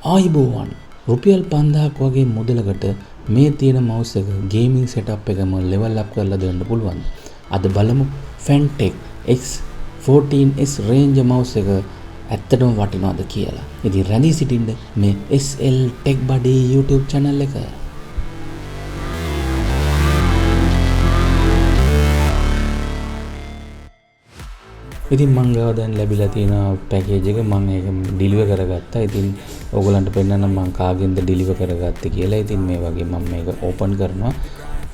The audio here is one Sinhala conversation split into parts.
ආයිබෝවන් රුපියල් 5000ක් වගේ මුදලකට මේ තියෙන මවුස් එක ගේමින් සෙටප් එකම ලෙවල් අප් කරලා දෙන්න පුළුවන්. අද බලමු Fantech X14S range මවුස් එක ඇත්තටම වටිනවද කියලා. ඉතින් රැඳී සිටින්න මේ SL Tech Buddy YouTube channel එක. ඉතින් මං ගාව දැන් ලැබිලා තියෙන පැකේජ් එක මම ඒක ඩිලිවර් කරගත්තා. ඉතින් ඕගලන්ට පෙන්නන්න මං කාගෙන්ද ඩිලිවර් කරගත්තේ කියලා. ඉතින් මේ වගේ මම මේක ඕපන් කරනවා.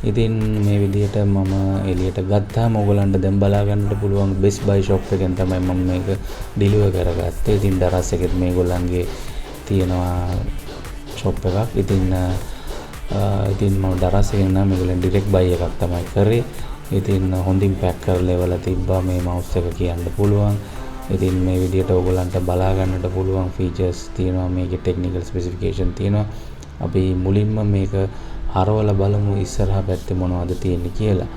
ඉතින් මේ විදිහට මම එළියට ගත්තාම ඕගලන්ට දැන් බලා ගන්නට පුළුවන් Best Buy shop එකෙන් තමයි මම මේක ඩිලිවර් කරගත්තේ. ඉතින් දරස් එකෙත් මේගොල්ලන්ගේ තියෙනවා shop එකක්. ඉතින් මම දරස් එකෙන් නම් මේගොල්ලන් direct buy එකක් තමයි කරේ. ඉතින් හොඳින් පැක් කරලා එවලා තිබ්බා මේ මවුස් එක කියන්න පුළුවන්. ඉතින් මේ විදිහට ඕගොල්ලන්ට බලා ගන්නට පුළුවන් ෆීචර්ස් තියෙනවා, මේකේ ටෙක්නිකල් ස්පෙસિෆිකේෂන් තියෙනවා. අපි මුලින්ම මේක හරවලා බලමු ඉස්සරහා පැත්තේ මොනවද තියෙන්නේ කියලා.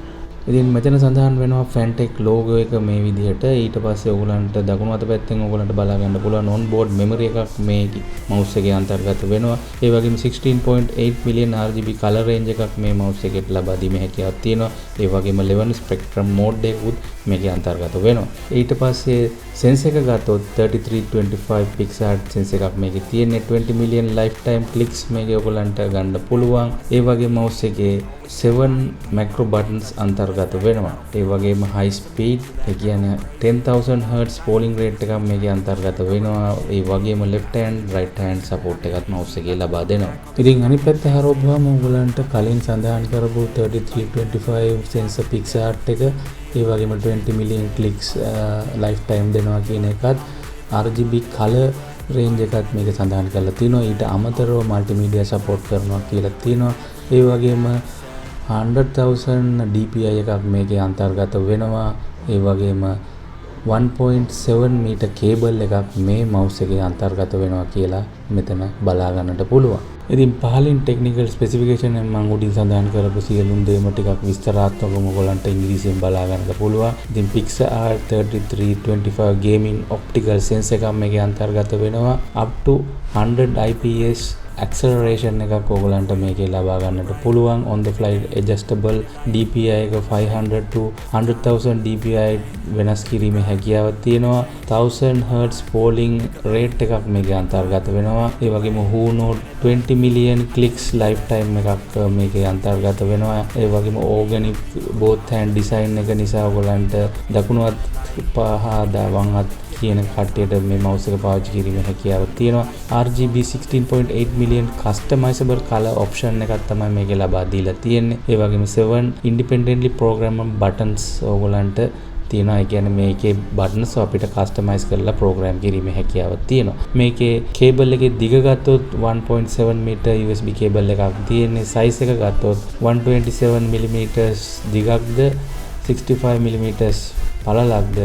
ඉතින් මෙතන සඳහන් වෙනවා Fantech logo එක මේ විදිහට. ඊට පස්සේ ඕගොල්ලන්ට දකුණු අත පැත්තෙන් ඕගොල්ලන්ට බලා ගන්න පුළුවන් on board memory එකක් මේ mouse එකේ අන්තර්ගත වෙනවා. ඒ වගේම 16.8 million RGB color range එකක් මේ mouse එකේට ලබා දීමේ හැකියාවක් තියෙනවා. ඒ වගේම 11 spectrum mode එකකුත් මේකේ අන්තර්ගත වෙනවා. ඊට පස්සේ sense එක ගත්තොත් 3325 pixel sense එකක් මේකේ තියෙන්නේ. 20 million lifetime clicks මේකේ ඕගොල්ලන්ට ගන්න පුළුවන්. ඒ වගේම mouse එකේ 7 macro buttons අන්තර්ගත වෙනවා. ඒ වගේම high speed ඒ කියන්නේ 10000 Hz polling rate එකක් මේකේ අන්තර්ගත වෙනවා. ඒ වගේම left hand right hand support එකත් mouse එකේ ලබා දෙනවා. ඉතින් අනිත් පැත්ත හරවුවාම ඔයගලන්ට කලින් සඳහන් කරපු 3325 sensor pixel එක ඒ වගේම 20 million clicks lifetime දෙනවා කියන එකත් RGB color range එකත් මේක සඳහන් කරලා තිනවා. ඊට අමතරව multimedia support කරනවා කියලා තිනවා. ඒ වගේම 100,000 DPI එකක් මේකේ අන්තර්ගත වෙනවා. ඒ වගේම 1.7 meter cable එකක් මේ mouse එකේ අන්තර්ගත වෙනවා කියලා මෙතන බලා ගන්නට පුළුවන්. ඉතින් පහලින් ටෙක්නිකල් ස්පෙસિෆිකේෂන් එක මම උඩින් සඳහන් කරපු සියලුම දේම ටිකක් විස්තරාත්මකව ඔයගොල්ලන්ට ඉංග්‍රීසියෙන් බලා ගන්නට පුළුවන්. ඉතින් Pixar 3325 gaming optical sense එකක් මේකේ අන්තර්ගත වෙනවා. up to 100 IPS acceleration එකක් ඕගලන්ට මේකේ ලබා ගන්නට පුළුවන්. on the fly adjustable DPI එක 500 to 100,000 DPI වෙනස් කිරීමේ හැකියාවක් තියෙනවා. 1000 Hz polling rate එකක් මේකේ අන්තර්ගත වෙනවා. ඒ වගේම Huno 20 million clicks lifetime එකක් මේකේ අන්තර්ගත වෙනවා. ඒ වගේම organic both hand design එක නිසා ඔයගලන්ට දකුණු අත් පහ වම් අත් කියන කට්ටියට මේ mouse එක පාවිච්චි කිරීමේ හැකියාවක් තියෙනවා. RGB 16.8 million customizable color option එකක් තමයි මේකේ ලබා දීලා තියෙන්නේ. ඒ වගේම 7 independently programmable buttons ඕගලන්ට තියෙනවා. ඒ කියන්නේ මේකේ buttons අපිට customize කරලා program කිරීමේ හැකියාවක් තියෙනවා. මේකේ cable එකේ දිග ගත්තොත් 1.7 meter USB cable එකක් තියෙන්නේ. size එක ගත්තොත් 127 mm දිගක්ද 65 mm පළලක්ද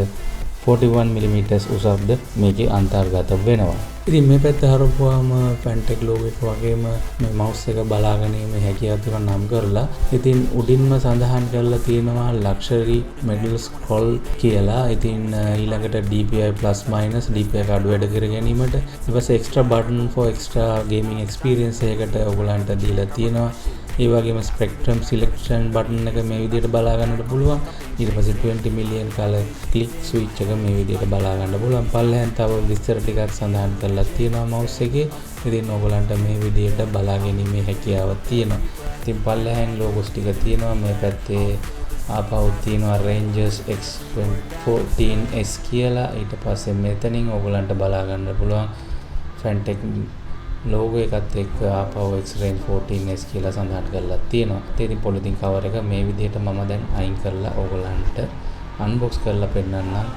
41 mm උසක්ද මේකේ අන්තර්ගත වෙනවා. ඉතින් මේ පැත්ත හරවුවාම Fantech logo එක වගේම මේ mouse එක බලා ගැනීමේ හැකියාව තුන නම් කරලා ඉතින් උඩින්ම සඳහන් කරලා තියෙනවා luxury middle scroll කියලා. ඉතින් ඊළඟට DPI plus minus DPI එක අඩු වැඩ කර ගැනීමට ඊට පස්සේ extra button for extra gaming experience එකකට ඔයගලන්ට දීලා තියෙනවා. ඒ වගේම spectrum selection button එක මේ විදිහට බලා ගන්නට පුළුවන්. ඊට පස්සේ 20 million color click switch එක මේ විදිහට බලා ගන්න පුළුවන්. පල්ලෙහෙන් තව විස්තර ටිකක් සඳහන් කරලා තියෙනවා mouse එකේ. ඉතින් ඔයගලන්ට මේ විදිහට බලා ගැනීමේ හැකියාවක් තියෙනවා. ඉතින් පල්ලෙහෙන් logos ටික තියෙනවා. මේ පැත්තේ ආපහු තියෙනවා Rangers X14S කියලා. ඊට පස්සේ මෙතනින් ඔයගලන්ට බලා ගන්න පුළුවන් Fantech logo එකත් එක්ක ආපහු X-Range 14S කියලා සඳහන් කරලා තියෙනවා. ඉතින් පොලිතින් කවර් එක මේ විදිහට මම දැන් අයින් කරලා ඕගලන්ට unbox කරලා පෙන්නන්නම්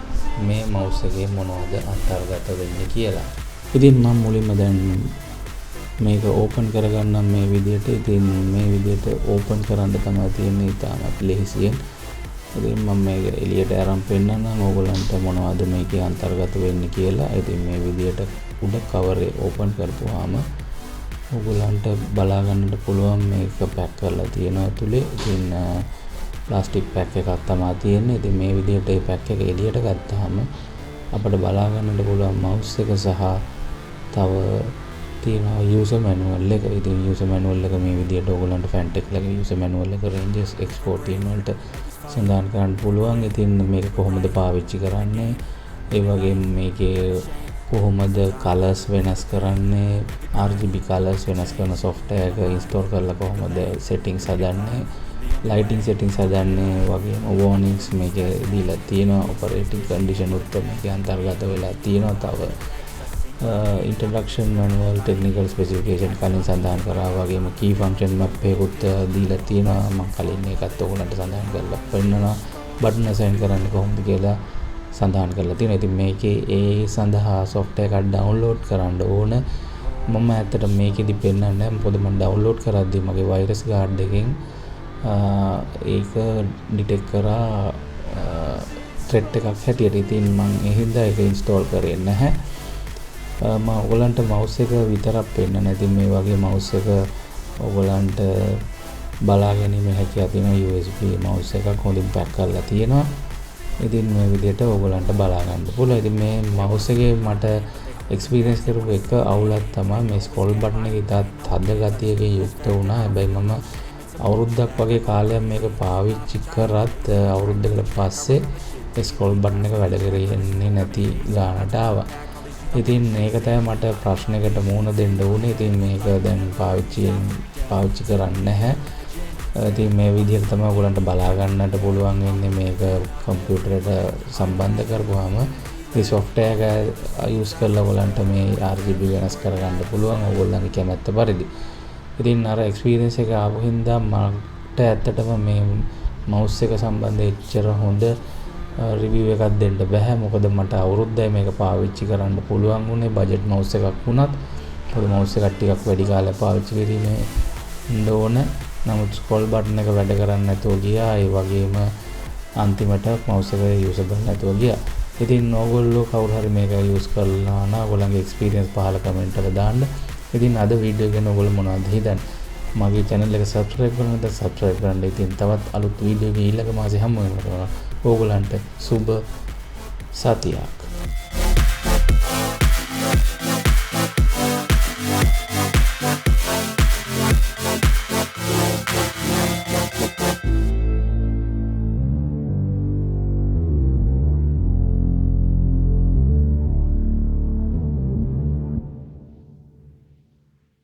මේ mouse එකේ මොනවද අන්තර්ගත වෙන්නේ කියලා. ඉතින් මම මුලින්ම දැන් මේක ඕපන් කරගන්නම් මේ විදිහට. ඉතින් මේ විදිහට ඕපන් කරන්න තමයි තියෙන්නේ තාමත් ලෙහෙසියෙන්. ඉතින් මම මේක එළියට අරන් පෙන්නන්නම් ඕගලන්ට මොනවද මේකේ අන්තර්ගත වෙන්නේ කියලා. ඉතින් මේ විදිහට උඩ කවර් එක ඕපන් කරපුවාම ඕගලන්ට බලා ගන්නට පුළුවන් මේක පැක් කරලා තියෙනවා ඇතුලේ. ඉතින් ප්ලාස්ටික් පැක් එකක් තමයි තියෙන්නේ. ඉතින් මේ විදිහට මේ පැක් එක එළියට ගත්තාම අපිට බලා ගන්නට පුළුවන් mouse එක සහ තව තියෙනවා user manual එක. ඉතින් user manual එක මේ විදිහට ඕගොල්ලන්ට Fantech එකේ user manual එක ranges export තියෙන වලට සඳහන් කරන්න පුළුවන්. ඉතින් මේක කොහොමද පාවිච්චි කරන්නේ, ඒ වගේම මේකේ කොහොමද කලර්ස් වෙනස් කරන්නේ, RGB කලර්ස් වෙනස් කරන software එක install කරලා කොහොමද settings හදන්නේ, lighting settings හදන්නේ, වගේම warnings මේකේ දීලා තියෙනවා. operating condition උත් මේකේ අන්තර්ගත වෙලා තියෙනවා. තව introduction manual, technical specification කලින් සඳහන් කරා වගේම key function map එකකුත් දීලා තියෙනවා. මම කලින් ඒකත් ඔයගොල්ලන්ට සඳහන් කරලා පෙන්නනවා. button assign කරන්නේ කොහොමද කියලා සඳහන් කරලා තියෙනවා. ඉතින් මේකේ ඒ සඳහා software එකක් download කරන්න ඕන. මම ඇත්තට මේකෙදි පෙන්නන්නේ නැහැ. මොකද මම download කරද්දී මගේ virus guard එකෙන් ඒක detect කරා threat එකක් හැටියට. ඉතින් මම ඒ හින්දා ඒක install කරේ නැහැ. මම ඔයගලන්ට mouse එක විතරක් පෙන්නන. ඉතින් මේ වගේ mouse එක ඔයගලන්ට බලා ගැනීම හැකියාව තියෙනවා. USB mouse එකක් හොඳින් pack කරලා තියෙනවා. ඉතින් මේ විදිහට ඔයගලන්ට බලා ගන්න පුළුවන්. ඉතින් මේ mouse එකේ මට experience කරපු එක අවුලක් තමයි මේ scroll button එක ඉතාලි තද ගතියකින් යුක්ත වුණා. හැබැයි මම අවුරුද්දක් වගේ කාලයක් මේක පාවිච්චි කරත් අවුරුද්දකට පස්සේ scroll button එක වැඩ කරන්නේ නැති ගානට ආවා. ඉතින් මේක තමයි මට ප්‍රශ්නයකට මුහුණ දෙන්න ඕනේ. ඉතින් මේක දැන් පාවිච්චි කරන්නේ නැහැ. ඉතින් මේ විදිහට තමයි ඔයගලන්ට බලා ගන්නට පුළුවන් වෙන්නේ. මේක කම්පියුටරයට සම්බන්ධ කරපුවාම මේ software එක use කරලා ඔයගලන්ට මේ RGB වෙනස් කරගන්න පුළුවන් ඔයගොල්ලන්ගේ කැමැත්ත පරිදි. ඉතින් අර experience එක ආපු හින්දා මට ඇත්තටම මේ mouse එක සම්බන්ධ එච්චර හොඳ review එකක් දෙන්න බෑ. මොකද මට අවුරුද්දයි මේක පාවිච්චි කරන්න පුළුවන් වුණේ. budget mouse එකක් වුණත් පොඩි mouse එකක් ටිකක් වැඩි කාලයක් පාවිච්චි කිරීමේ ඕන. නමුත් scroll button එක වැඩ කරන්නේ නැතුව ගියා. ඒ වගේම අන්තිමට mouse එක usable නැතුව ගියා. ඉතින් ඕගොල්ලෝ කවුරු හරි මේක use කරලා නම් ඔයගොල්ලන්ගේ experience පහල comment එකක දාන්න. ඉතින් අද වීඩියෝ ගැන ඔයගොල්ලෝ මොනවද හිතන්නේ? මගේ channel එක subscribe කරන්න නැත්නම් subscribe කරන්න. ඉතින් තවත් අලුත් වීඩියෝ එකකින් ඊළඟ මාසේ හමු වෙනවා. ඕගොල්ලන්ට සුබ සතියක්.